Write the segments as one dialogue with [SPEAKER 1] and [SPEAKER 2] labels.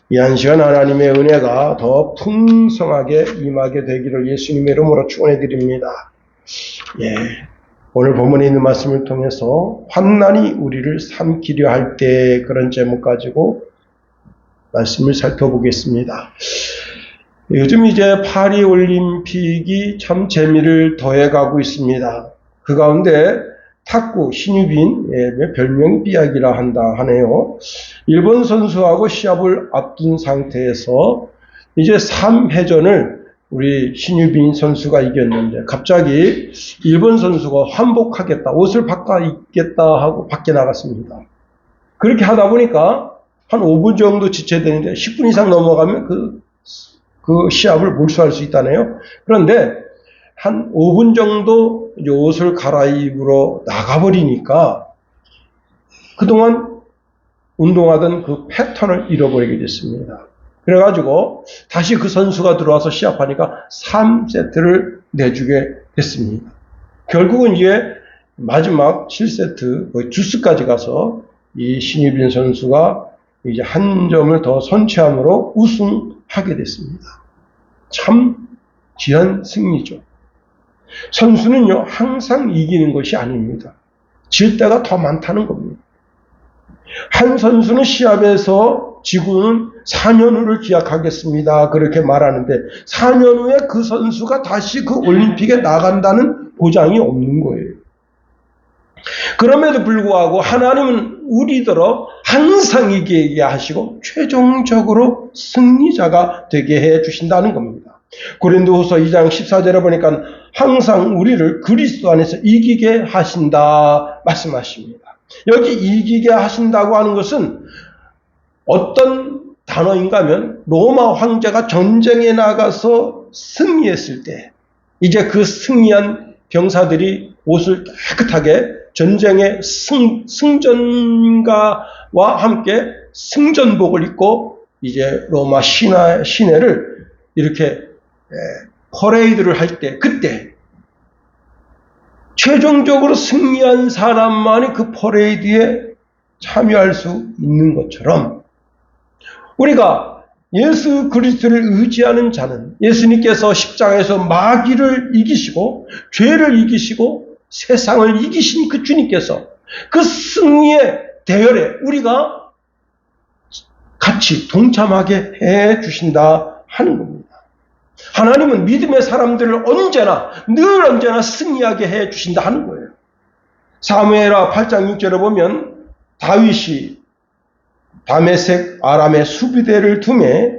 [SPEAKER 1] 이 한 시간 하나님의 은혜가 더 풍성하게 임하게 되기를 예수님의 이름으로 축원해 드립니다. 오늘 본문에 있는 말씀을 통해서 환난이 우리를 삼키려 할 때, 그런 제목 가지고 말씀을 살펴보겠습니다. 요즘 이제 파리 올림픽이 참 재미를 더해가고 있습니다. 그 가운데 탁구 신유빈, 별명이 삐약이라 한다 하네요. 일본 선수하고 시합을 앞둔 상태에서 이제 3회전을 우리 신유빈 선수가 이겼는데, 갑자기 일본 선수가 환복하겠다, 옷을 바꿔 입겠다 하고 밖에 나갔습니다. 그렇게 하다 보니까 한 5분 정도 지체되는데 10분 이상 넘어가면 그 시합을 몰수할 수 있다네요. 그런데 한 5분 정도 옷을 갈아입으러 나가버리니까 그동안 운동하던 그 패턴을 잃어버리게 됐습니다. 그래가지고 다시 그 선수가 들어와서 시합하니까 3세트를 내주게 됐습니다. 결국은 이제 마지막 7세트, 거의 주스까지 가서 이 신유빈 선수가 이제 한 점을 더 선취함으로 우승하게 됐습니다. 참 귀한 승리죠. 선수는요, 항상 이기는 것이 아닙니다. 질 때가 더 많다는 겁니다. 한 선수는 시합에서 지구는 4년 후를 기약하겠습니다, 그렇게 말하는데 4년 후에 그 선수가 다시 그 올림픽에 나간다는 보장이 없는 거예요. 그럼에도 불구하고 하나님은 우리더러 항상 이기게 하시고 최종적으로 승리자가 되게 해 주신다는 겁니다. 고린도후서 2장 14절에 보니까 항상 우리를 그리스도 안에서 이기게 하신다 말씀하십니다. 여기 이기게 하신다고 하는 것은 어떤 단어인가 하면, 로마 황제가 전쟁에 나가서 승리했을 때 이제 그 승리한 병사들이 옷을 깨끗하게 전쟁의 승전가와 함께 승전복을 입고 이제 로마 시내를 이렇게 퍼레이드를 할 때, 그때 최종적으로 승리한 사람만이 그 퍼레이드에 참여할 수 있는 것처럼, 우리가 예수 그리스도를 의지하는 자는, 예수님께서 십자가에서 마귀를 이기시고 죄를 이기시고 세상을 이기신 그 주님께서 그 승리의 대열에 우리가 같이 동참하게 해 주신다 하는 겁니다. 하나님은 믿음의 사람들을 늘 언제나 승리하게 해 주신다 하는 거예요. 사무엘하 8장 6절에 보면 다윗이 다메섹 아람의 수비대를 두매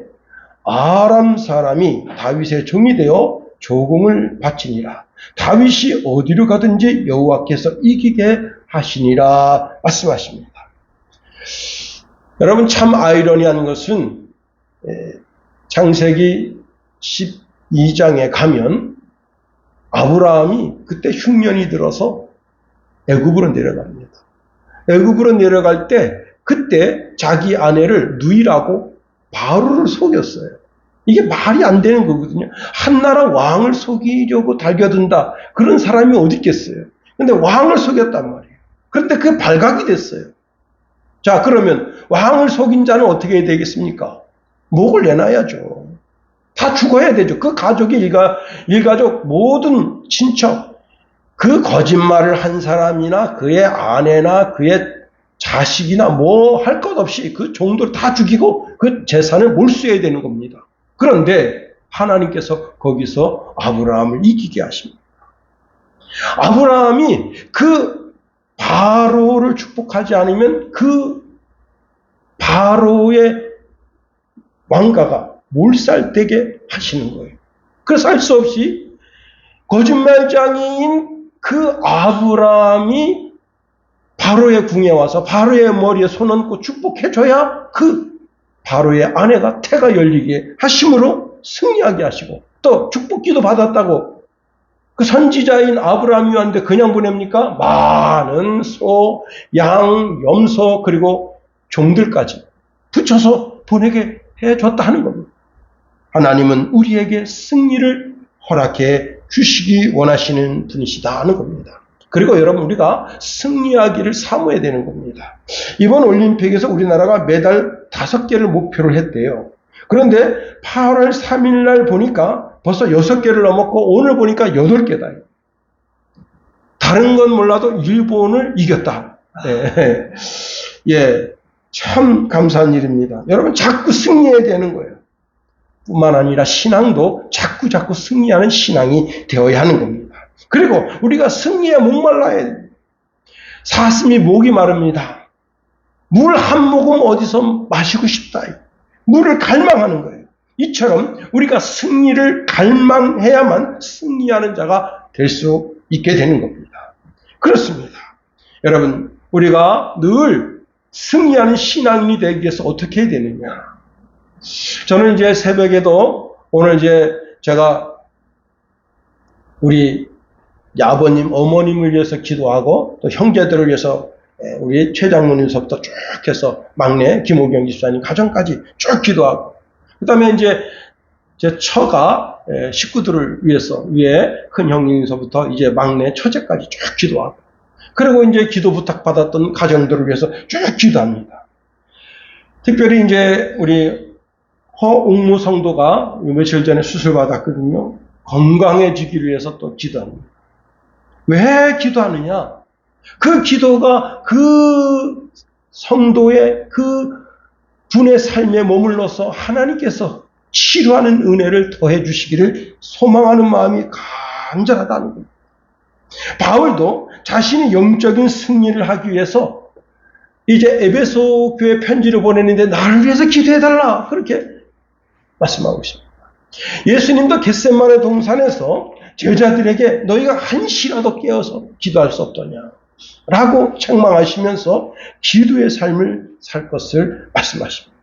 [SPEAKER 1] 아람 사람이 다윗의 종이 되어 조공을 바치니라. 다윗이 어디로 가든지 여호와께서 이기게 하시니라 말씀하십니다. 여러분, 참 아이러니한 것은 창세기 12장에 가면 아브라함이 그때 흉년이 들어서 애굽으로 내려갑니다. 애굽으로 내려갈 때 그때 자기 아내를 누이라고 바로를 속였어요. 이게 말이 안 되는 거거든요. 한나라 왕을 속이려고 달겨든다, 그런 사람이 어디 있겠어요. 근데 왕을 속였단 말이에요. 그런데 그게 발각이 됐어요. 자, 그러면 왕을 속인 자는 어떻게 해야 되겠습니까? 목을 내놔야죠. 다 죽어야 되죠. 그 가족이 일가족 모든 친척, 그 거짓말을 한 사람이나 그의 아내나 그의 자식이나 뭐 할 것 없이 그 종들 다 죽이고 그 재산을 몰수해야 되는 겁니다. 그런데 하나님께서 거기서 아브라함을 이기게 하십니다. 아브라함이 그 바로를 축복하지 않으면 그 바로의 왕가가 몰살되게 하시는 거예요. 그래서 할 수 없이 거짓말장애인 그 아브라함이 바로의 궁에 와서 바로의 머리에 손 얹고 축복해줘야 그 바로의 아내가 태가 열리게 하심으로 승리하게 하시고, 또 축복기도 받았다고 그 선지자인 아브라함이 왔는데 그냥 보냅니까? 많은 소, 양, 염소 그리고 종들까지 붙여서 보내게 해줬다 하는 겁니다. 하나님은 우리에게 승리를 허락해 주시기 원하시는 분이시다 하는 겁니다. 그리고 여러분, 우리가 승리하기를 사모해야 되는 겁니다. 이번 올림픽에서 우리나라가 메달 5개를 목표로 했대요. 그런데 8월 3일 날 보니까 벌써 6개를 넘었고 오늘 보니까 8개다. 다른 건 몰라도 일본을 이겼다. 예, 예, 참 감사한 일입니다. 여러분 자꾸 승리해야 되는 거예요. 뿐만 아니라 신앙도 자꾸 승리하는 신앙이 되어야 하는 겁니다. 그리고 우리가 승리에 목말라야 돼요. 사슴이 목이 마릅니다. 물 한 모금 어디서 마시고 싶다. 물을 갈망하는 거예요. 이처럼 우리가 승리를 갈망해야만 승리하는 자가 될 수 있게 되는 겁니다. 그렇습니다. 여러분, 우리가 늘 승리하는 신앙인이 되기 위해서 어떻게 해야 되느냐. 저는 이제 새벽에도 오늘 이제 제가 우리 아버님, 어머님을 위해서 기도하고 또 형제들을 위해서 우리 최 장모님서부터 쭉 해서 막내 김호경 집사님 가정까지 쭉 기도하고 그 다음에 이제 제 처가 식구들을 위해서 위에 큰 형님서부터 이제 막내 처제까지 쭉 기도하고 그리고 이제 기도 부탁받았던 가정들을 위해서 쭉 기도합니다. 특별히 이제 우리 허옥무 성도가 며칠 전에 수술받았거든요. 건강해지기를 위해서 또 기도합니다. 왜 기도하느냐? 그 기도가 그 성도의 그 분의 삶에 머물러서 하나님께서 치료하는 은혜를 더해 주시기를 소망하는 마음이 간절하다는 겁니다. 바울도 자신이 영적인 승리를 하기 위해서 이제 에베소 교회 편지를 보냈는데 나를 위해서 기도해달라 그렇게 말씀하고 있습니다. 예수님도 겟세마네 동산에서 제자들에게 너희가 한시라도 깨어서 기도할 수 없더냐 라고 책망하시면서 기도의 삶을 살 것을 말씀하십니다.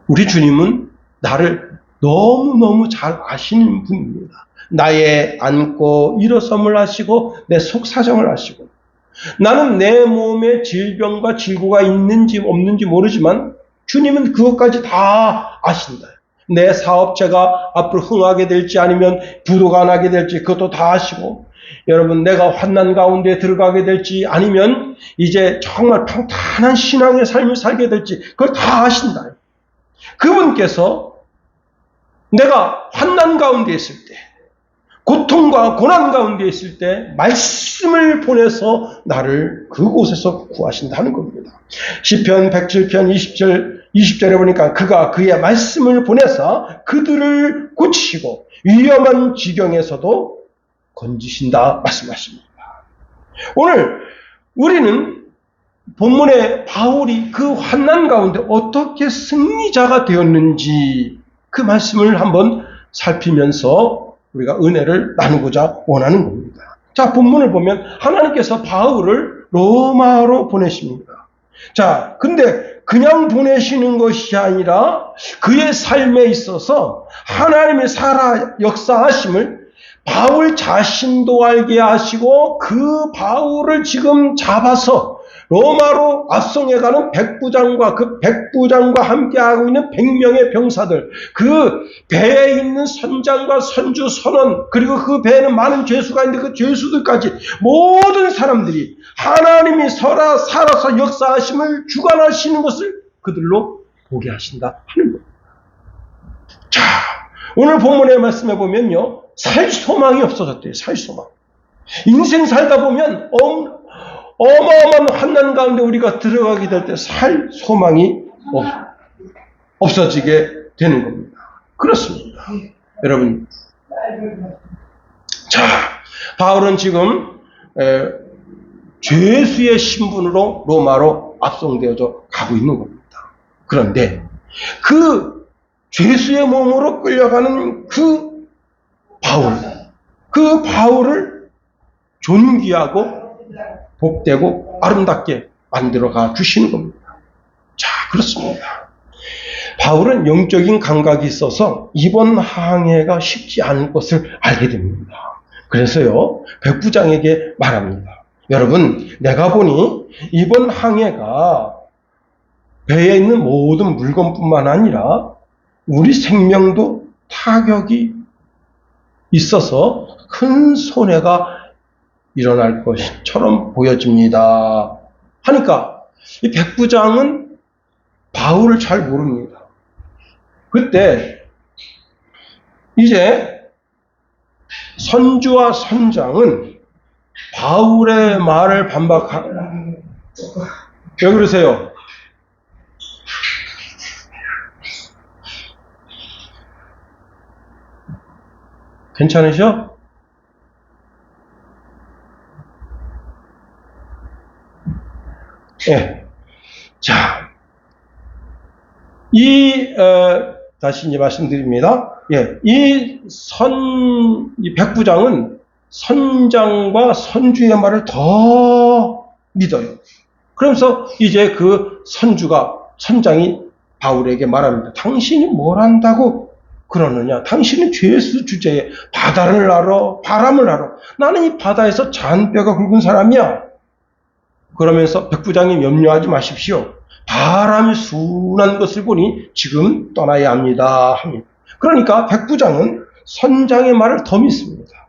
[SPEAKER 1] 우리 주님은 나를 너무너무 잘 아시는 분입니다. 나의 앉고 일어섬을 아시고 내 속사정을 아시고 나는 내 몸에 질병과 질고가 있는지 없는지 모르지만 주님은 그것까지 다 아신다. 내 사업체가 앞으로 흥하게 될지 아니면 부도가 나게 될지 그것도 다 아시고 여러분 내가 환난 가운데 들어가게 될지 아니면 이제 정말 평탄한 신앙의 삶을 살게 될지 그걸 다 아신다. 그분께서 내가 환난 가운데 있을 때 고통과 고난 가운데 있을 때 말씀을 보내서 나를 그곳에서 구하신다는 겁니다. 시편 107편 20절에 보니까 그가 그의 말씀을 보내서 그들을 고치시고 위험한 지경에서도 건지신다 말씀하십니다. 오늘 우리는 본문에 바울이 그 환난 가운데 어떻게 승리자가 되었는지 그 말씀을 한번 살피면서 우리가 은혜를 나누고자 원하는 겁니다. 자, 본문을 보면 하나님께서 바울을 로마로 보내십니다. 자, 근데 그냥 보내시는 것이 아니라 그의 삶에 있어서 하나님의 살아 역사하심을 바울 자신도 알게 하시고 그 바울을 지금 잡아서 로마로 압송해가는 백부장과 그 백부장과 함께하고 있는 100명의 병사들, 그 배에 있는 선장과 선주, 선원, 그리고 그 배에는 많은 죄수가 있는데 그 죄수들까지 모든 사람들이 하나님이 살아서 역사하심을 주관하시는 것을 그들로 보게 하신다 하는 겁니다. 자, 오늘 본문의 말씀에 보면요, 살 소망이 없어졌대요. 살 소망. 인생 살다 보면 어마어마한 환난 가운데 우리가 들어가게 될 때 살 소망이 없어지게 되는 겁니다. 그렇습니다. 여러분. 자, 바울은 지금 죄수의 신분으로 로마로 압송되어져 가고 있는 겁니다. 그런데 그 죄수의 몸으로 끌려가는 그 바울을 존귀하고 복되고 아름답게 만들어가 주시는 겁니다. 자, 그렇습니다. 바울은 영적인 감각이 있어서 이번 항해가 쉽지 않을 것을 알게 됩니다. 그래서요, 백부장에게 말합니다. 여러분, 내가 보니 이번 항해가 배에 있는 모든 물건뿐만 아니라 우리 생명도 타격이 있어서 큰 손해가 일어날 것처럼 보여집니다. 하니까 이 백부장은 바울을 잘 모릅니다. 그때 이제 선주와 선장은 바울의 말을 왜 그러세요? 괜찮으셔? 예. 자, 다시 이제 말씀드립니다. 예. 이 백부장은 선장과 선주의 말을 더 믿어요. 그러면서 이제 그 선장이 바울에게 말합니다. 당신이 뭘 한다고 그러느냐? 당신은 죄수 주제에 바다를 알아, 바람을 알아. 나는 이 바다에서 잔뼈가 굵은 사람이야. 그러면서 백부장님 염려하지 마십시오. 바람이 순한 것을 보니 지금 떠나야 합니다. 그러니까 백부장은 선장의 말을 더 믿습니다.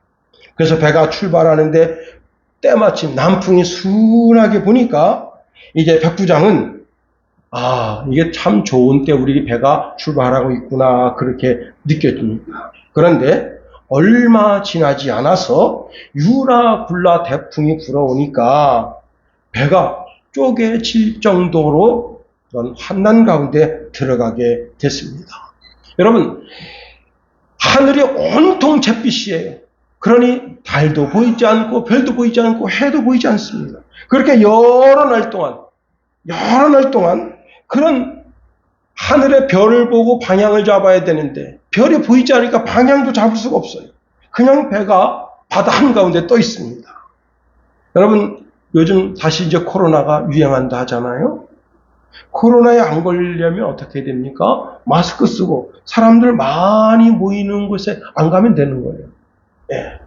[SPEAKER 1] 그래서 배가 출발하는데 때마침 남풍이 순하게 보니까 이제 백부장은 이게 참 좋은 때 우리 배가 출발하고 있구나 그렇게 느껴집니다. 그런데 얼마 지나지 않아서 유라굴라 대풍이 불어오니까 배가 쪼개질 정도로 그런 환난 가운데 들어가게 됐습니다. 여러분, 하늘이 온통 잿빛이에요. 그러니 달도 보이지 않고 별도 보이지 않고 해도 보이지 않습니다. 그렇게 여러 날 동안 그런 하늘의 별을 보고 방향을 잡아야 되는데 별이 보이지 않으니까 방향도 잡을 수가 없어요. 그냥 배가 바다 한가운데 떠 있습니다. 여러분, 요즘 다시 이제 코로나가 유행한다 하잖아요. 코로나에 안 걸리려면 어떻게 됩니까? 마스크 쓰고 사람들 많이 모이는 곳에 안 가면 되는 거예요. 예.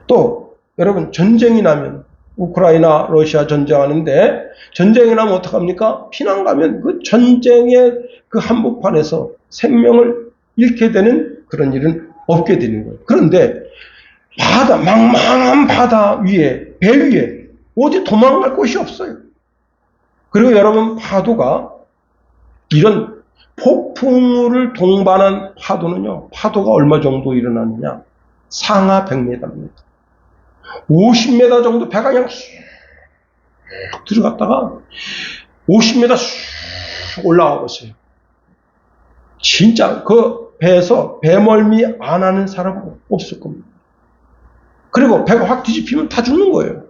[SPEAKER 1] 또 여러분, 전쟁이 나면 우크라이나 러시아 전쟁하는데 전쟁이 나면 어떡합니까? 피난 가면 그 전쟁의 그 한복판에서 생명을 잃게 되는 그런 일은 없게 되는 거예요. 그런데 망망한 바다 위에, 배 위에 어디 도망갈 곳이 없어요. 그리고 여러분, 파도가 이런 폭풍우를 동반한 파도는요, 파도가 얼마 정도 일어나느냐? 상하 100m입니다. 50m 정도 배가 그냥 쑥 들어갔다가 50m 쑥 올라와 보세요. 진짜 그 배에서 배멀미 안 하는 사람은 없을 겁니다. 그리고 배가 확 뒤집히면 다 죽는 거예요.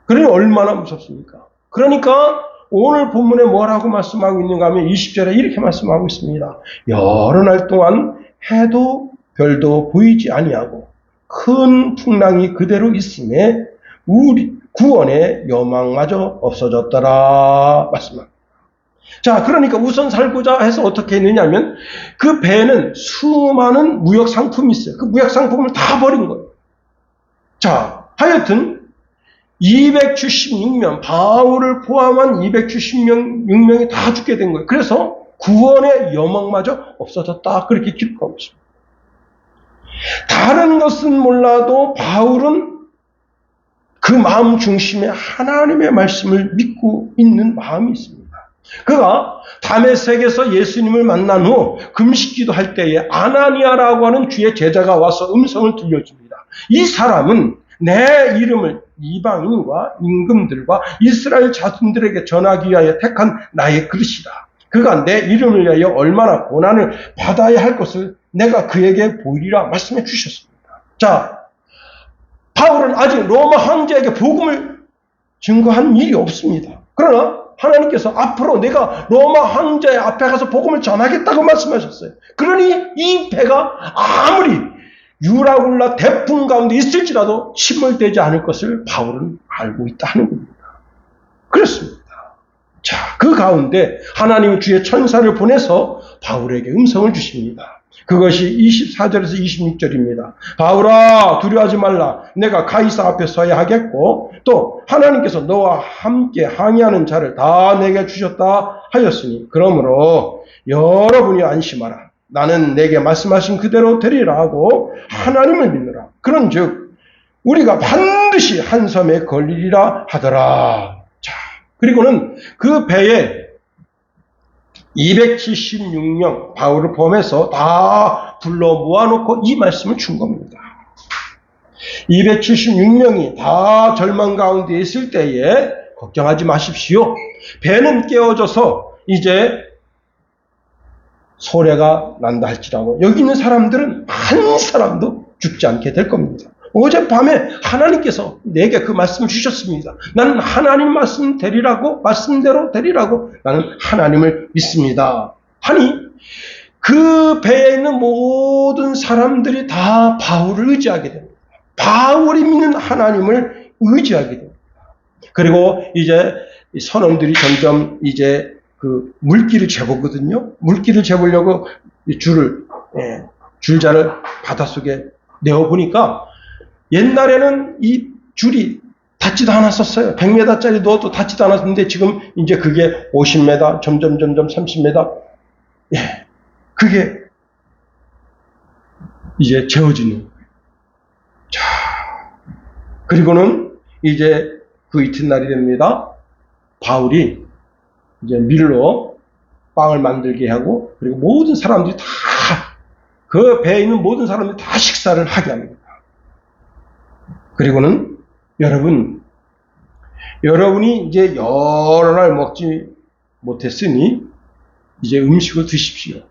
[SPEAKER 1] 그러니 얼마나 무섭습니까? 그러니까 오늘 본문에 뭐라고 말씀하고 있는가 하면 20절에 이렇게 말씀하고 있습니다. 여러 날 동안 해도 별도 보이지 아니하고 큰 풍랑이 그대로 있음에 우리 구원의 여망마저 없어졌더라 말씀합니다. 자, 그러니까 우선 살고자 해서 어떻게 했느냐면 그 배에는 수많은 무역 상품이 있어요. 그 무역 상품을 다 버린 거예요. 자, 하여튼 276명, 바울을 포함한 276명이 다 죽게 된 거예요. 그래서 구원의 여망마저 없어졌다. 그렇게 기록하고 있습니다. 다른 것은 몰라도 바울은 그 마음 중심에 하나님의 말씀을 믿고 있는 마음이 있습니다. 그가 다메섹에서 예수님을 만난 후 금식기도 할 때에 아나니아라고 하는 주의 제자가 와서 음성을 들려줍니다. 이 사람은 내 이름을 이방인과 임금들과 이스라엘 자손들에게 전하기 위하여 택한 나의 그릇이다. 그가 내 이름을 위하여 얼마나 고난을 받아야 할 것을 내가 그에게 보이리라 말씀해 주셨습니다. 자, 바울은 아직 로마 황제에게 복음을 증거한 일이 없습니다. 그러나 하나님께서 앞으로 내가 로마 황제 앞에 가서 복음을 전하겠다고 말씀하셨어요. 그러니 이 배가 아무리 유라굴라 대풍 가운데 있을지라도 침몰되지 않을 것을 바울은 알고 있다는 겁니다. 그렇습니다. 자, 그 가운데 하나님의 주의 천사를 보내서 바울에게 음성을 주십니다. 그것이 24절에서 26절입니다. 바울아, 두려워하지 말라. 내가 가이사 앞에 서야 하겠고 또 하나님께서 너와 함께 항의하는 자를 다 내게 주셨다 하였으니 그러므로 여러분이 안심하라. 나는 내게 말씀하신 그대로 되리라 하고 하나님을 믿느라. 그런즉 우리가 반드시 한 섬에 걸리리라 하더라. 자, 그리고는 그 배에 276명 바울을 포함해서 다 불러 모아놓고 이 말씀을 준 겁니다. 276명이 다 절망 가운데 있을 때에 걱정하지 마십시오. 배는 깨어져서 이제 소래가 난다 할지라도 여기 있는 사람들은 한 사람도 죽지 않게 될 겁니다. 어젯밤에 하나님께서 내게 그 말씀을 주셨습니다. 나는 하나님 말씀대로 되리라고 나는 하나님을 믿습니다. 하니 그 배에 있는 모든 사람들이 다 바울을 의지하게 됩니다. 바울이 믿는 하나님을 의지하게 됩니다. 그리고 이제 선원들이 점점 이제 그 물기를 재보거든요. 물기를 재보려고 줄자를 바닷속에 내어보니까 옛날에는 이 줄이 닿지도 않았었어요. 100m짜리 넣어도 닿지도 않았는데 지금 이제 그게 50m, 점점 30m. 그게 이제 재어지는 거예요. 자, 그리고는 이제 그 이튿날이 됩니다. 바울이 이제 밀로 빵을 만들게 하고 그리고 모든 사람들이 다 그 배에 있는 모든 사람들이 다 식사를 하게 합니다. 그리고는 여러분이 이제 여러 날 먹지 못했으니 이제 음식을 드십시오.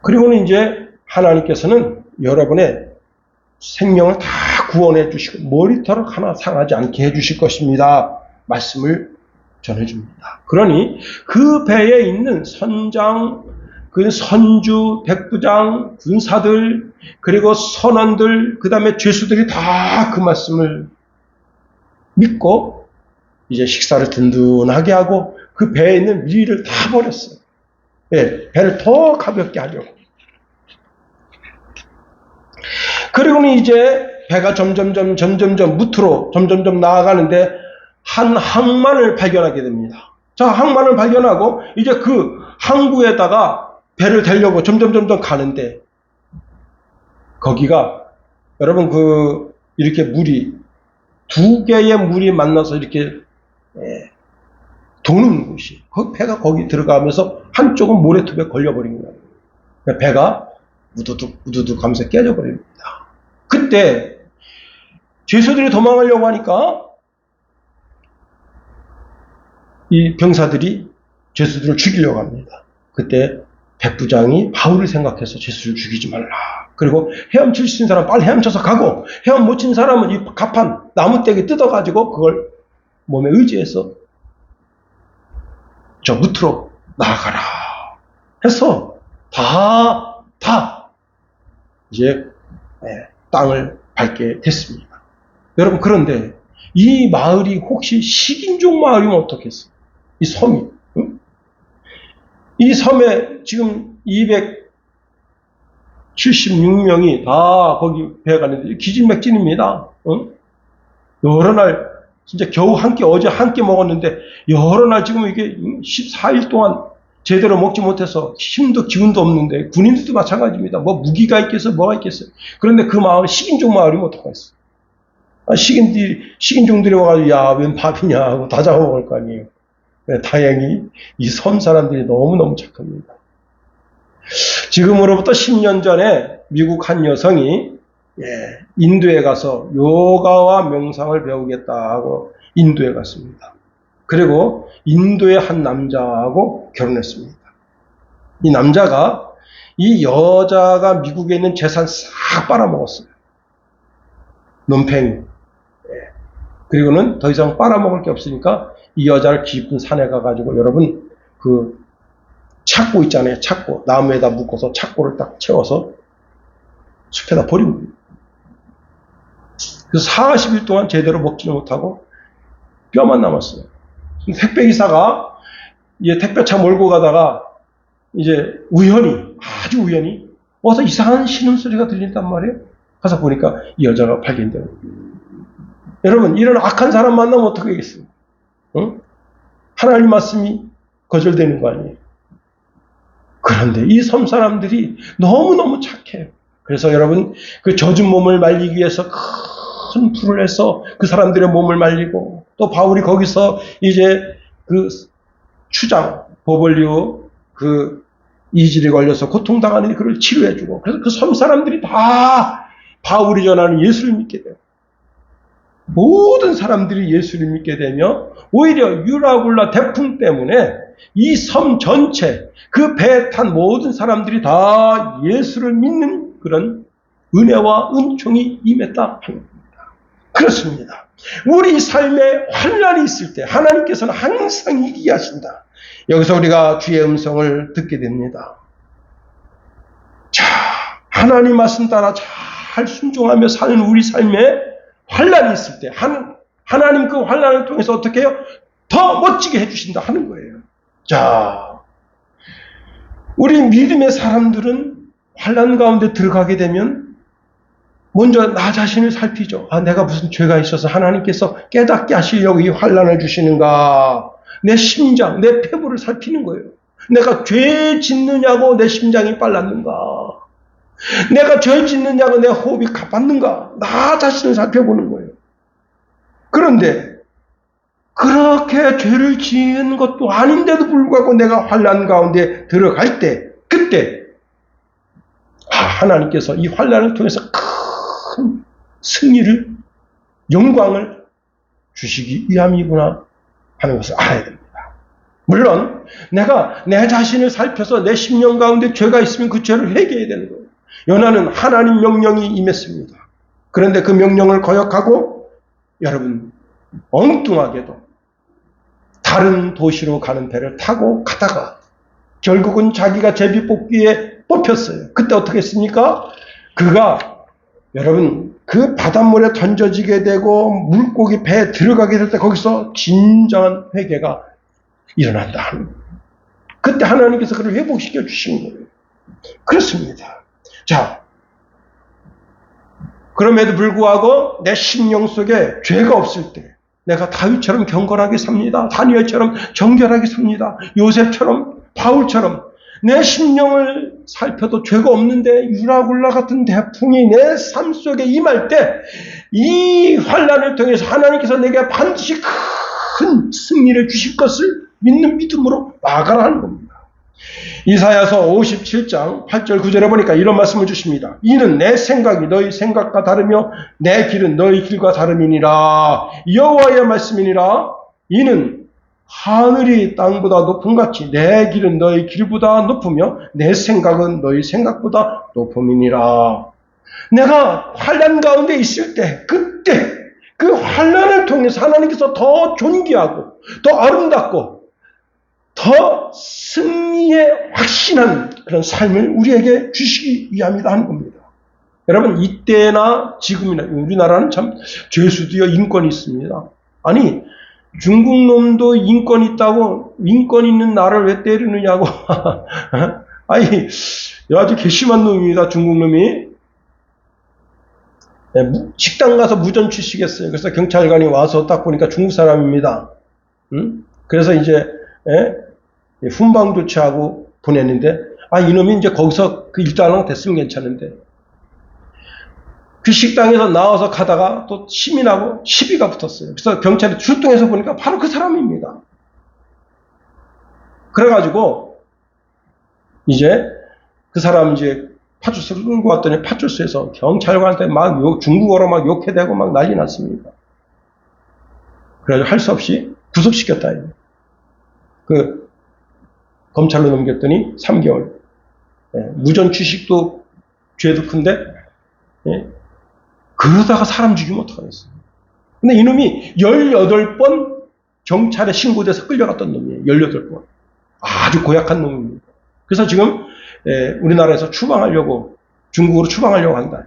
[SPEAKER 1] 그리고는 이제 하나님께서는 여러분의 생명을 다 구원해 주시고 머리털 하나 상하지 않게 해 주실 것입니다. 말씀을 전해줍니다. 그러니 그 배에 있는 선장, 그 선주, 백부장, 군사들, 그리고 선원들, 그 다음에 죄수들이 다 그 말씀을 믿고 이제 식사를 든든하게 하고 그 배에 있는 미리를 다 버렸어요. 배를 더 가볍게 하려고. 그리고는 이제 배가 점점 무트로 점점 나아가는데 한 항만을 발견하게 됩니다. 자, 항만을 발견하고 이제 그 항구에다가 배를 대려고 점점 가는데 거기가 여러분 이렇게 물이 두 개의 물이 만나서 이렇게 도는 곳이 배가 거기 들어가면서 한쪽은 모래톱에 걸려버린 거예요. 배가 우두둑 하면서 깨져버립니다. 그때 죄수들이 도망가려고 하니까 이 병사들이 죄수들을 죽이려고 합니다. 그때 백부장이 바울을 생각해서 죄수를 죽이지 말라. 그리고 헤엄칠 수 있는 사람 빨리 헤엄쳐서 가고 헤엄 못 친 사람은 이 가판 나무떼기 뜯어가지고 그걸 몸에 의지해서 저 무트로 나아가라 해서 다 이제 땅을 밟게 됐습니다. 여러분, 그런데 이 마을이 혹시 식인종 마을이면 어떻겠어요? 이 섬이. 응? 이 섬에 지금 276명이 다 거기 배에 가는데 기진맥진입니다. 응? 여러 날 진짜 겨우 어제 한 끼 먹었는데 여러 날 지금 이게 14일 동안 제대로 먹지 못해서 힘도 기운도 없는데 군인들도 마찬가지입니다. 뭐 무기가 있겠어요? 뭐가 있겠어요? 그런데 그 마을은 식인종 마을이면 어떡하겠어요? 식인종들이 와가지고 야, 웬 밥이냐 하고 다 잡아먹을 거 아니에요. 다행히 이 섬 사람들이 너무너무 착합니다. 지금으로부터 10년 전에 미국 한 여성이 인도에 가서 요가와 명상을 배우겠다 하고 인도에 갔습니다. 그리고 인도의 한 남자하고 결혼했습니다. 이 남자가 이 여자가 미국에 있는 재산 싹 빨아먹었어요. 논팽이. 그리고는 더 이상 빨아먹을 게 없으니까 이 여자를 깊은 산에 가가지고 여러분 그 착고 있잖아요. 착고. 나무에다 묶어서 착고를 딱 채워서 숲에다 버립니다. 그래서 40일 동안 제대로 먹지는 못하고 뼈만 남았어요. 택배기사가 이제 택배차 몰고 가다가 이제 아주 우연히 와서 이상한 신음소리가 들린단 말이에요. 가서 보니까 이 여자가 발견돼요. 여러분, 이런 악한 사람 만나면 어떻게 하겠어요? 응? 하나님 말씀이 거절되는 거 아니에요? 그런데 이 섬 사람들이 너무너무 착해요. 그래서 여러분, 그 젖은 몸을 말리기 위해서 큰 불을 해서 그 사람들의 몸을 말리고, 또 바울이 거기서 이제 그 추장, 보볼리오 이질이 걸려서 고통당하는데 그걸 치료해주고, 그래서 그 섬 사람들이 다 바울이 전하는 예수를 믿게 돼요. 모든 사람들이 예수를 믿게 되며, 오히려 유라굴라 태풍 때문에 이 섬 전체, 그 배에 탄 모든 사람들이 다 예수를 믿는 그런 은혜와 은총이 임했다 하는 겁니다. 그렇습니다. 우리 삶에 환난이 있을 때 하나님께서는 항상 이기게 하신다. 여기서 우리가 주의 음성을 듣게 됩니다. 자, 하나님 말씀 따라 잘 순종하며 사는 우리 삶에 환난이 있을 때 하나님 그 환난을 통해서 어떻게 해요? 더 멋지게 해주신다 하는 거예요. 자, 우리 믿음의 사람들은 환난 가운데 들어가게 되면 먼저 나 자신을 살피죠. 내가 무슨 죄가 있어서 하나님께서 깨닫게 하시려고 이 환난을 주시는가. 내 심장, 내 폐부를 살피는 거예요. 내가 죄 짓느냐고 내 심장이 빨랐는가. 내가 죄 짓느냐고 내 호흡이 가팠는가. 나 자신을 살펴보는 거예요. 그런데 그렇게 죄를 지은 것도 아닌데도 불구하고 내가 환난 가운데 들어갈 때, 그때 하나님께서 이 환난을 통해서 큰 승리를, 영광을 주시기 위함이구나 하는 것을 알아야 됩니다. 물론 내가 내 자신을 살펴서 내 심령 가운데 죄가 있으면 그 죄를 회개해야 되는 거예요. 요나는 하나님 명령이 임했습니다. 그런데 그 명령을 거역하고 여러분 엉뚱하게도 다른 도시로 가는 배를 타고 가다가 결국은 자기가 제비뽑기에 뽑혔어요. 그때 어떻게 했습니까? 그가 여러분 그 바닷물에 던져지게 되고 물고기 배에 들어가게 될 때 거기서 진정한 회개가 일어난다. 그때 하나님께서 그를 회복시켜 주신 거예요. 그렇습니다. 자, 그럼에도 불구하고 내 심령 속에 죄가 없을 때 내가 다윗처럼 경건하게 삽니다. 다니엘처럼 정결하게 삽니다. 요셉처럼 바울처럼 내 심령을 살펴도 죄가 없는데 유라굴라 같은 태풍이 내 삶 속에 임할 때 이 환난을 통해서 하나님께서 내게 반드시 큰 승리를 주실 것을 믿는 믿음으로 나아가라 하는 겁니다. 이사야서 57장 8절 9절에 보니까 이런 말씀을 주십니다. 이는 내 생각이 너희 생각과 다르며 내 길은 너희 길과 다름이니라. 여호와의 말씀이니라. 이는 하늘이 땅보다 높음같이 내 길은 너희 길보다 높으며 내 생각은 너희 생각보다 높음이니라. 내가 환난 가운데 있을 때 그때 그 환난을 통해서 하나님께서 더 존귀하고 더 아름답고 더 승리에 확신한 그런 삶을 우리에게 주시기 위함이다 하는 겁니다. 여러분 이때나 지금이나 우리나라는 참 죄수도요 인권이 있습니다. 아니 중국 놈도 인권 있다고 인권 있는 나를 왜 때리느냐고 아니 아주 괘씸한 놈입니다. 중국 놈이. 식당 가서 무전 취식했어요. 그래서 경찰관이 와서 딱 보니까 중국 사람입니다. 그래서 이제 훈방 조치하고 보냈는데 이놈이 이제 거기서 그 일단은 됐으면 괜찮은데 그 식당에서 나와서 가다가 또 시민하고 시비가 붙었어요. 그래서 경찰이 출동해서 보니까 바로 그 사람입니다. 그래가지고 이제 그 사람 이제 파출소로 끌고 왔더니 파출소에서 경찰관한테 막 중국어로 막 욕해대고 막 난리 났습니다. 그래가지고 할 수 없이 구속시켰다. 그 검찰로 넘겼더니 3개월. 무전 취식도 죄도 큰데 그러다가 사람 죽이면 어떡하겠어요. 근데 이놈이 18번 경찰에 신고돼서 끌려갔던 놈이에요. 18번. 아주 고약한 놈입니다. 그래서 지금 우리나라에서 추방하려고 중국으로 추방하려고 한다.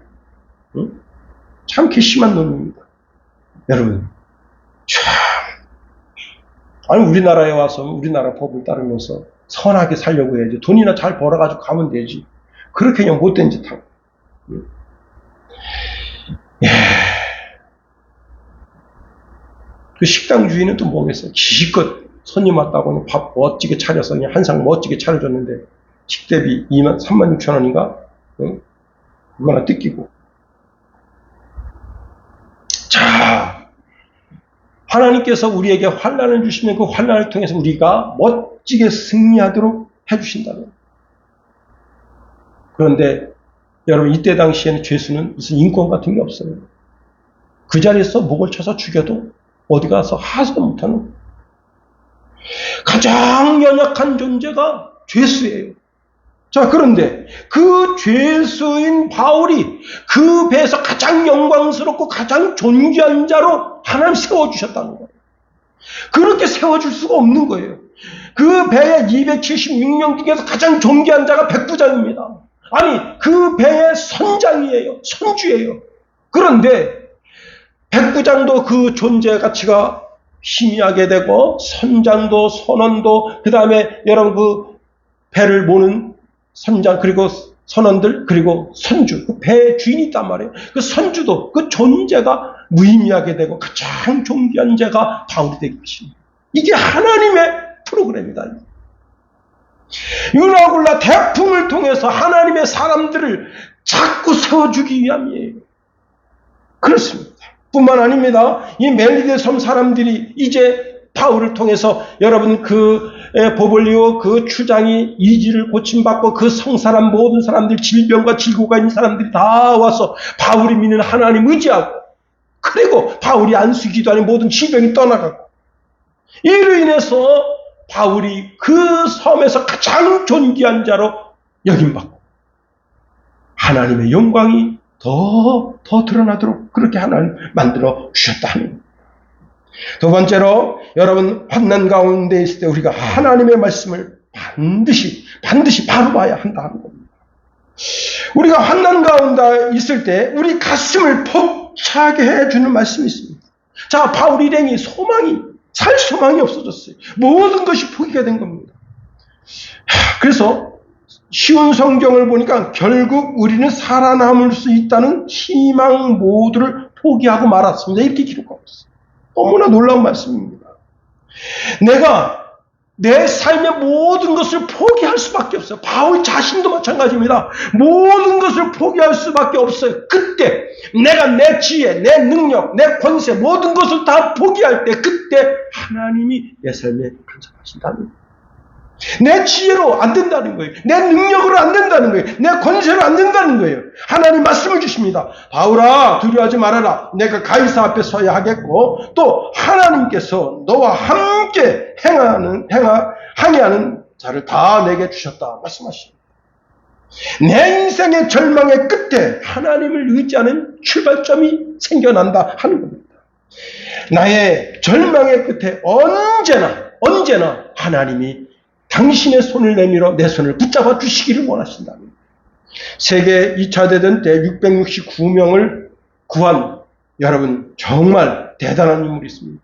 [SPEAKER 1] 참 괘씸한 놈입니다. 여러분 참 아니 우리나라에 와서 우리나라 법을 따르면서 선하게 살려고 해야지. 돈이나 잘 벌어가지고 가면 되지. 그렇게 그냥 못된 짓 하고. 그 식당 주인은 또 뭐겠어요? 기껏 손님 왔다고 밥 멋지게 차려서 그냥 한 상 멋지게 차려줬는데 식대비 36,000원인가? 그거나 뜯기고. 자, 하나님께서 우리에게 환난을 주시면 그 환난을 통해서 우리가 멋지게 승리하도록 해주신다면. 그런데 여러분, 이때 당시에는 죄수는 무슨 인권 같은 게 없어요. 그 자리에서 목을 쳐서 죽여도 어디 가서 하소도 못하는 가장 연약한 존재가 죄수예요. 자, 그런데 그 죄수인 바울이 그 배에서 가장 영광스럽고 가장 존귀한 자로 하나님 세워주셨다는 거예요. 그렇게 세워줄 수가 없는 거예요. 그 배의 276명 중에서 가장 존귀한 자가 백부장입니다. 아니, 그 배의 선장이에요. 선주예요. 그런데 백부장도 그 존재 가치가 희미하게 되고, 선장도, 선원도, 그 다음에 여러분 그 배를 모는 선장, 그리고 선원들, 그리고 선주, 그 배의 주인이 있단 말이에요. 그 선주도 그 존재가 무의미하게 되고 가장 존귀한 자가 바울이 되기 것입니다. 이게 하나님의 프로그램이다. 유나굴라 태풍을 통해서 하나님의 사람들을 자꾸 세워주기 위함이에요. 그렇습니다. 뿐만 아닙니다. 이 멜리데 섬 사람들이 이제 바울을 통해서 여러분 그 보볼리오 그 추장이 이지를 고침받고 그 성사람 모든 사람들 질병과 질고가 있는 사람들이 다 와서 바울이 믿는 하나님 의지하고, 그리고 바울이 안수기도 하는 모든 질병이 떠나가고, 이로 인해서 바울이 그 섬에서 가장 존귀한 자로 여김받고 하나님의 영광이 더 드러나도록 그렇게 하나님 만들어 주셨다 하는 겁니다. 두 번째로, 여러분 환난 가운데 있을 때 우리가 하나님의 말씀을 반드시 바로 봐야 한다 하는 겁니다. 우리가 환난 가운데 있을 때 우리 가슴을 벅차게 해주는 말씀이 있습니다. 자, 바울 일행이 살 소망이 없어졌어요. 모든 것이 포기가 된 겁니다. 그래서 쉬운 성경을 보니까 결국 우리는 살아남을 수 있다는 희망 모두를 포기하고 말았습니다. 이렇게 기록하고 있어요. 너무나 놀라운 말씀입니다. 내가 내 삶의 모든 것을 포기할 수밖에 없어요. 바울 자신도 마찬가지입니다. 모든 것을 포기할 수밖에 없어요. 그때 내가 내 지혜, 내 능력, 내 권세 모든 것을 다 포기할 때 그때 하나님이 내 삶에 간섭하신다는 거예요. 내 지혜로 안 된다는 거예요. 내 능력으로 안 된다는 거예요. 내 권세로 안 된다는 거예요. 하나님 말씀을 주십니다. 바울아, 두려워하지 말아라. 내가 가이사 앞에 서야 하겠고, 또 하나님께서 너와 함께 항해하는 자를 다 내게 주셨다 말씀하십니다. 내 인생의 절망의 끝에 하나님을 의지하는 출발점이 생겨난다 하는 겁니다. 나의 절망의 끝에 언제나 하나님이 당신의 손을 내밀어 내 손을 붙잡아 주시기를 원하신다는, 세계 2차 대전 때 669명을 구한 여러분 정말 대단한 인물이 있습니다.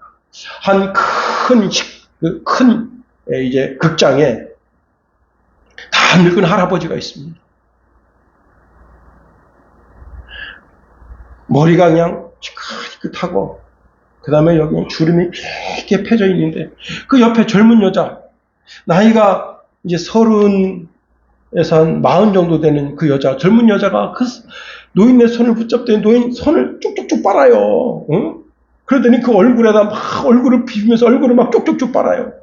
[SPEAKER 1] 한 큰 이제 극장에 다 늙은 할아버지가 있습니다. 머리가 그냥 시끗시끗하고, 그 다음에 여기 주름이 길게 펴져 있는데, 그 옆에 젊은 여자, 나이가 이제 30에서 한 40 정도 되는 그 여자, 젊은 여자가 그 노인의 손을 붙잡더니 노인 손을 쭉쭉쭉 빨아요. 응? 그러더니 그 얼굴에다 막 얼굴을 비비면서 얼굴을 막 쭉쭉쭉 빨아요.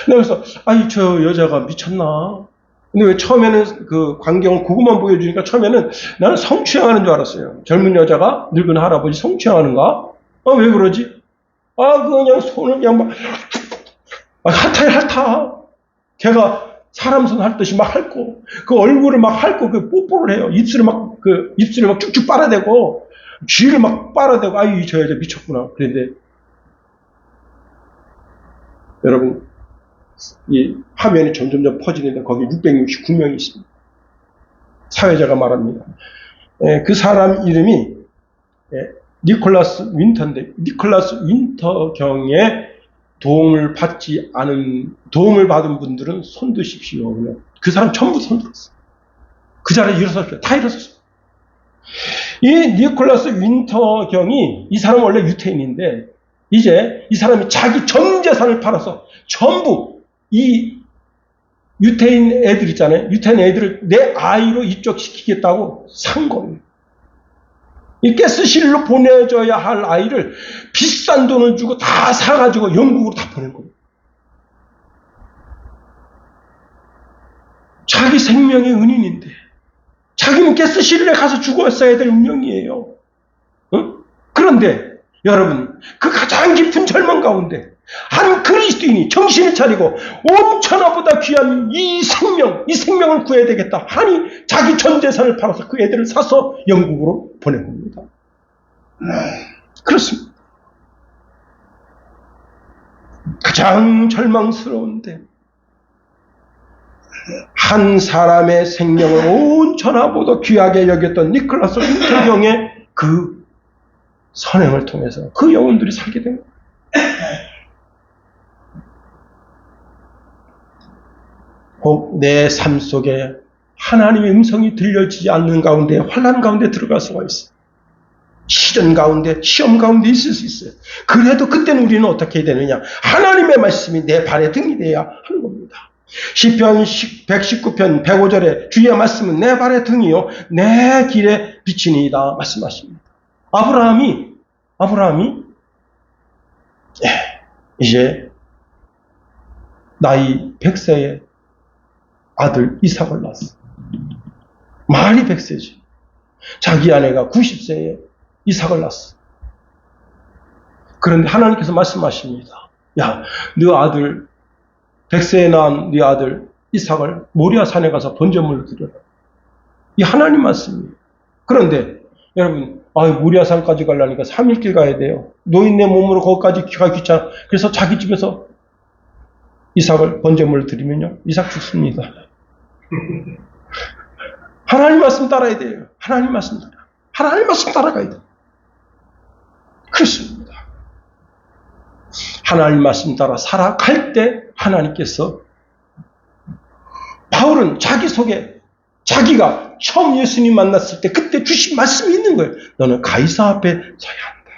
[SPEAKER 1] 그래서 저 여자가 미쳤나? 근데 왜 처음에는 그 광경을 그것만 보여주니까 처음에는 나는 성취행하는 줄 알았어요. 젊은 여자가 늙은 할아버지 성취행하는가? 왜 그러지? 그냥 손을 그냥 막 핥아. 걔가 사람 손 핥듯이 막 핥고, 그 얼굴을 막 핥고, 그 뽀뽀를 해요. 입술을 막 쭉쭉 빨아대고, 쥐를 막 빨아대고, 저 여자 미쳤구나. 그런데, 여러분, 이 화면이 점점 퍼지는데, 거기 669명이 있습니다. 사회자가 말합니다. 그 사람 이름이, 니콜라스 윈터인데, 니콜라스 윈터 경의 도움을 받은 분들은 손 드십시오. 그 사람 전부 손 들었어요. 그 자리에 일어섰어요. 다 일어섰어요. 이 니콜라스 윈터 경이, 이 사람은 원래 유태인인데, 이제 이 사람이 자기 전 재산을 팔아서 전부 이 유태인 애들 있잖아요. 유태인 애들을 내 아이로 입적시키겠다고 산 겁니다. 이 가스실로 보내줘야 할 아이를 비싼 돈을 주고 다 사가지고 영국으로 다 보낸 겁니다. 자기 생명의 은인인데 자기는 가스실에 가서 죽었어야 될 운명이에요. 그런데 여러분, 그 가장 깊은 절망 가운데 한 그리스도인이 정신을 차리고 온 천하보다 귀한 이 생명을 구해야 되겠다 하니 자기 전 재산을 팔아서 그 애들을 사서 영국으로 보낸 겁니다. 그렇습니다. 가장 절망스러운데 한 사람의 생명을 온 천하보다 귀하게 여겼던 니콜라스 윈터경의 그 선행을 통해서 그 영혼들이 살게 됩니다. 혹 내 삶 속에 하나님의 음성이 들려지지 않는 가운데 환난 가운데 들어갈 수가 있어요. 시련 가운데, 시험 가운데 있을 수 있어요. 그래도 그때는 우리는 어떻게 해야 되느냐? 하나님의 말씀이 내 발의 등이 되어야 하는 겁니다. 시편 119편 105절에 주의 말씀은 내 발의 등이요 내 길에 비치니이다 말씀하십니다. 아브라함이 이제 나이 100세에 아들 이삭을 낳았어. 말이 100세지. 자기 아내가 90세에 이삭을 낳았어. 그런데 하나님께서 말씀하십니다. 야, 너 아들 100세에 낳은 네 아들 이삭을 모리아 산에 가서 번제물로 드려라. 이 하나님 말씀이에요. 그런데 여러분, 모리아 산까지 가려니까 3일길 가야 돼요. 노인네 몸으로 거기까지 가기 귀찮아. 그래서 자기 집에서 이삭을 번제물로 드리면요, 이삭 죽습니다. 하나님 말씀 따라야 돼요. 하나님 말씀 따라가야 돼요. 그렇습니다. 하나님 말씀 따라 살아갈 때 하나님께서 바울은 자기 속에 자기가 처음 예수님 만났을 때 그때 주신 말씀이 있는 거예요. 너는 가이사 앞에 서야 한다.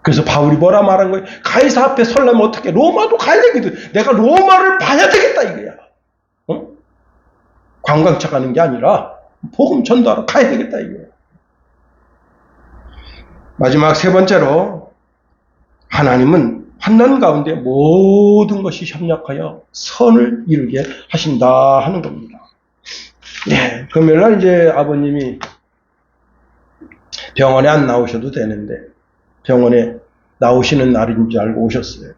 [SPEAKER 1] 그래서 바울이 뭐라 말한 거예요? 가이사 앞에 서려면 어떻게? 로마도 가야 되거든. 내가 로마를 봐야 되겠다 이거야. 관광차 가는 게 아니라 복음 전도하러 가야 되겠다 이거야. 마지막 세 번째로 하나님은 환난 가운데 모든 것이 협력하여 선을 이루게 하신다 하는 겁니다. 네, 금요일날 이제 아버님이 병원에 안 나오셔도 되는데 병원에 나오시는 날인 줄 알고 오셨어요.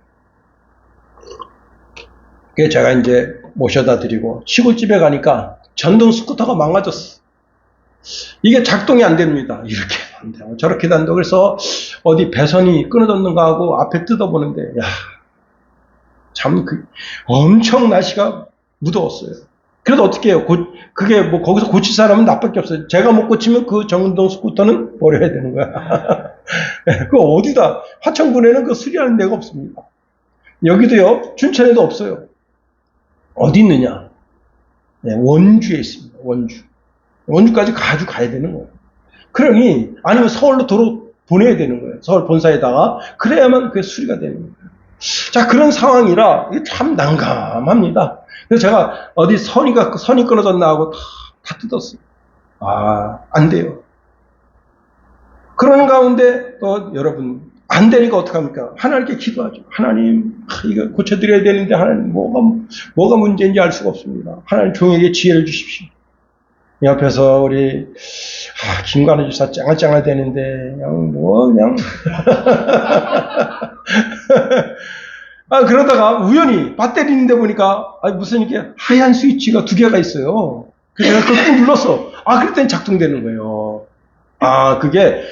[SPEAKER 1] 그래서 제가 이제 모셔다 드리고 시골집에 가니까 전동 스쿠터가 망가졌어. 이게 작동이 안 됩니다. 이렇게 안 되고 저렇게도 안 되고 그래서 어디 배선이 끊어졌는가 하고 앞에 뜯어보는데 참 엄청 날씨가 무더웠어요. 그래도 어떻게 해요? 그게 뭐 거기서 고칠 사람은 나밖에 없어요. 제가 못 고치면 그 전동 스쿠터는 버려야 되는 거야. 그 어디다 화천군에는 그 수리하는 데가 없습니다. 여기도요, 춘천에도 없어요. 어디 있느냐? 네, 원주에 있습니다. 원주까지 가지고 가야 되는 거예요. 그러니 아니면 서울로 도로 보내야 되는 거예요. 서울 본사에다가. 그래야만 그게 수리가 되는 거예요. 자, 그런 상황이라 참 난감합니다. 그래서 제가 어디 선이 끊어졌나 하고 다 뜯었어요. 안 돼요. 그런 가운데 또 여러분 안 되니까 어떡합니까? 하나님께 기도하죠. 하나님, 이거 고쳐드려야 되는데 하나님 뭐가 문제인지 알 수가 없습니다. 하나님 종에게 지혜를 주십시오. 옆에서 우리 김관우 주사 짱알짱알 되는데 그냥 그러다가 우연히 배터리 있는데 보니까 무슨 이렇게 하얀 스위치가 2개가 있어요. 그래서 내가 그걸 꾹 눌렀어. 그랬더니 작동되는 거예요. 그게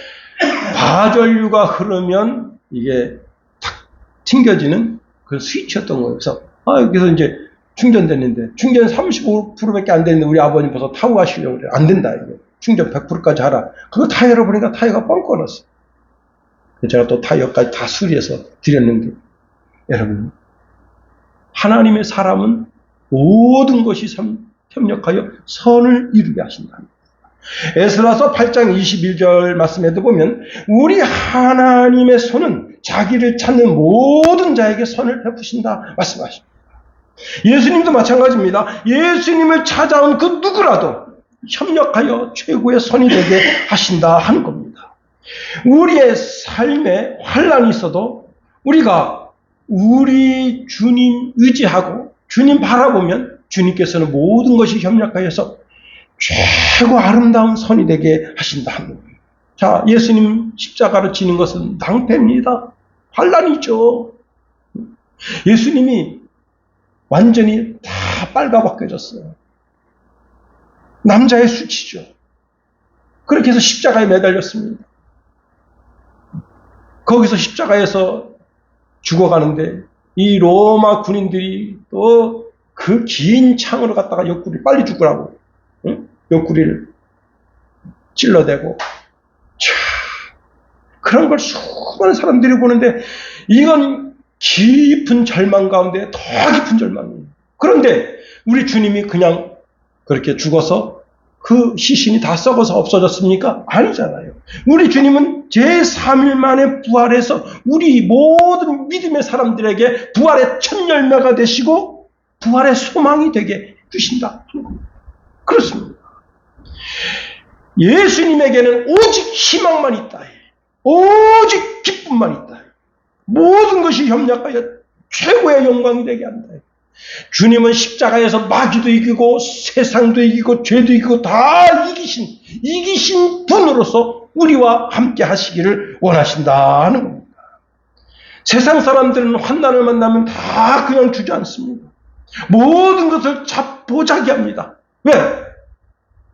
[SPEAKER 1] 과전류가 흐르면 이게 탁 튕겨지는 그 스위치였던 거예요. 그래서 여기서 이제 충전됐는데 충전 35%밖에 안 됐는데 우리 아버님 벌써 타고 가시려고 그래요. 안 된다 이거. 충전 100%까지 하라. 그거 다 열어보니까 타이어가 뻥 꺼놨어. 제가 또 타이어까지 다 수리해서 드렸는데 여러분, 하나님의 사람은 모든 것이 협력하여 선을 이루게 하신다. 에스라서 8장 21절 말씀에도 보면 우리 하나님의 손은 자기를 찾는 모든 자에게 선을 베푸신다 말씀하십니다. 예수님도 마찬가지입니다. 예수님을 찾아온 그 누구라도 협력하여 최고의 선이 되게 하신다 하는 겁니다. 우리의 삶에 환란이 있어도 우리가 우리 주님 의지하고 주님 바라보면 주님께서는 모든 것이 협력하여서 최고 아름다운 선이 되게 하신다 하는 겁니다. 자, 예수님 십자가를 지는 것은 낭패입니다. 환란이죠. 예수님이 완전히 다 빨가벗겨졌어요. 남자의 수치죠. 그렇게 해서 십자가에 매달렸습니다. 거기서 십자가에서 죽어가는데 이 로마 군인들이 또 그 긴 창으로 갖다가 옆구리 빨리 죽으라고 옆구리를 찔러대고 그런 걸 수많은 사람들이 보는데 이건 깊은 절망 가운데 더 깊은 절망이에요. 그런데 우리 주님이 그냥 그렇게 죽어서 그 시신이 다 썩어서 없어졌습니까? 아니잖아요. 우리 주님은 제3일 만에 부활해서 우리 모든 믿음의 사람들에게 부활의 첫 열매가 되시고 부활의 소망이 되게 주신다. 그렇습니다. 예수님에게는 오직 희망만 있다. 오직 기쁨만 있다. 모든 것이 협력하여 최고의 영광이 되게 한다. 주님은 십자가에서 마귀도 이기고 세상도 이기고 죄도 이기고 다 이기신 분으로서 우리와 함께 하시기를 원하신다는 겁니다. 세상 사람들은 환난을 만나면 다 그냥 주저앉습니다. 모든 것을 보자기합니다. 왜?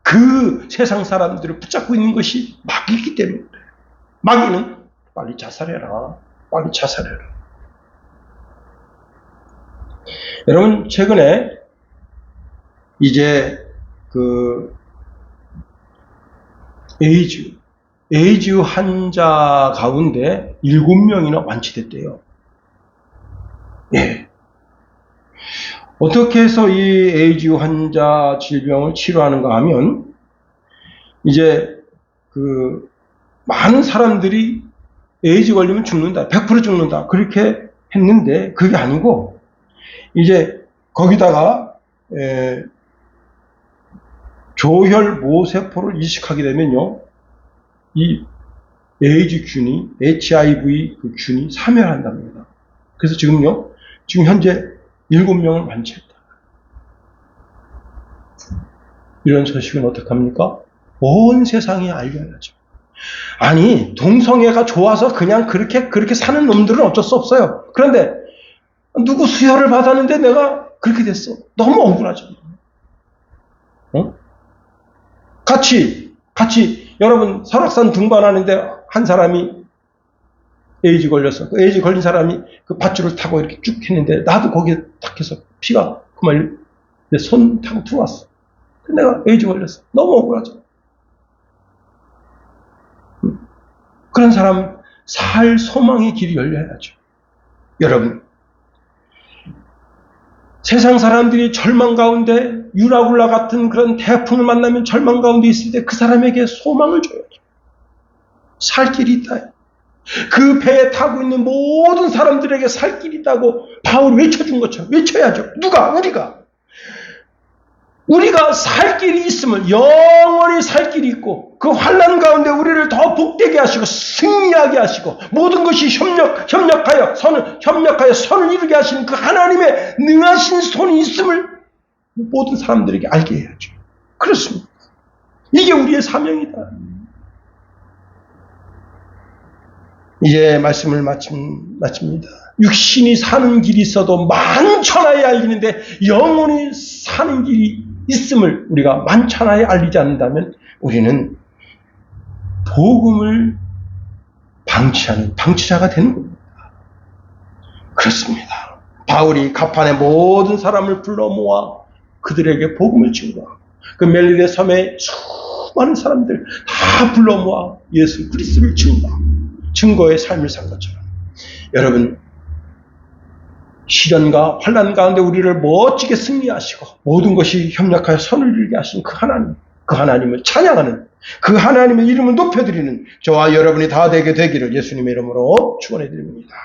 [SPEAKER 1] 그 세상 사람들을 붙잡고 있는 것이 마귀이기 때문에. 마귀는 빨리 자살해라. 빨리 자살해라. 여러분, 최근에 이제 에이즈 환자 가운데 7명이나 완치됐대요. 예. 어떻게 해서 이 에이즈 환자 질병을 치료하는가 하면, 이제 많은 사람들이 에이즈 걸리면 죽는다, 100% 죽는다, 그렇게 했는데, 그게 아니고, 이제 거기다가 조혈 모세포를 이식하게 되면요, 이 에이즈 균이, HIV 그 균이 사멸한답니다. 그래서 지금 현재 7명을 완치했다. 이런 소식은 어떡합니까? 온 세상에 알려야죠. 아니, 동성애가 좋아서 그냥 그렇게 사는 놈들은 어쩔 수 없어요. 그런데 누구 수혈을 받았는데 내가 그렇게 됐어. 너무 억울하죠. 같이 여러분 설악산 등반하는데 한 사람이 에이즈 걸렸어. 그 에이즈 걸린 사람이 그 밧줄을 타고 이렇게 쭉 했는데 나도 거기에 탁 해서 피가 그만 내 손 타고 들어왔어. 내가 에이즈 걸렸어. 너무 억울하죠. 그런 사람 살 소망의 길이 열려야죠. 여러분, 세상 사람들이 절망 가운데 유라굴라 같은 그런 태풍을 만나면 절망 가운데 있을 때 그 사람에게 소망을 줘야죠. 살 길이 있다. 그 배에 타고 있는 모든 사람들에게 살 길이 있다고 바울이 외쳐준 것처럼 외쳐야죠. 누가? 우리가 살 길이 있음을, 영원히 살 길이 있고 그 환난 가운데 우리를 더 복되게 하시고 승리하게 하시고 모든 것이 협력하여 선을 이루게 하시는 그 하나님의 능하신 손이 있음을 모든 사람들에게 알게 해야죠. 그렇습니다. 이게 우리의 사명이다. 이제 말씀을 마칩니다. 육신이 사는 길이 있어도 만천하에 알리는데 영혼이 사는 길이 있음을 우리가 만천하에 알리지 않는다면 우리는 복음을 방치하는 방치자가 되는 겁니다. 그렇습니다. 바울이 가판의 모든 사람을 불러 모아 그들에게 복음을 증거하고 그 멜리데 섬에 수많은 사람들 다 불러 모아 예수 그리스도를 증거의 삶을 산 것처럼 여러분, 시련과 환난 가운데 우리를 멋지게 승리하시고 모든 것이 협력하여 선을 이루게 하신 그 하나님을 찬양하는, 그 하나님의 이름을 높여드리는 저와 여러분이 다 되게 되기를 예수님의 이름으로 축원해 드립니다.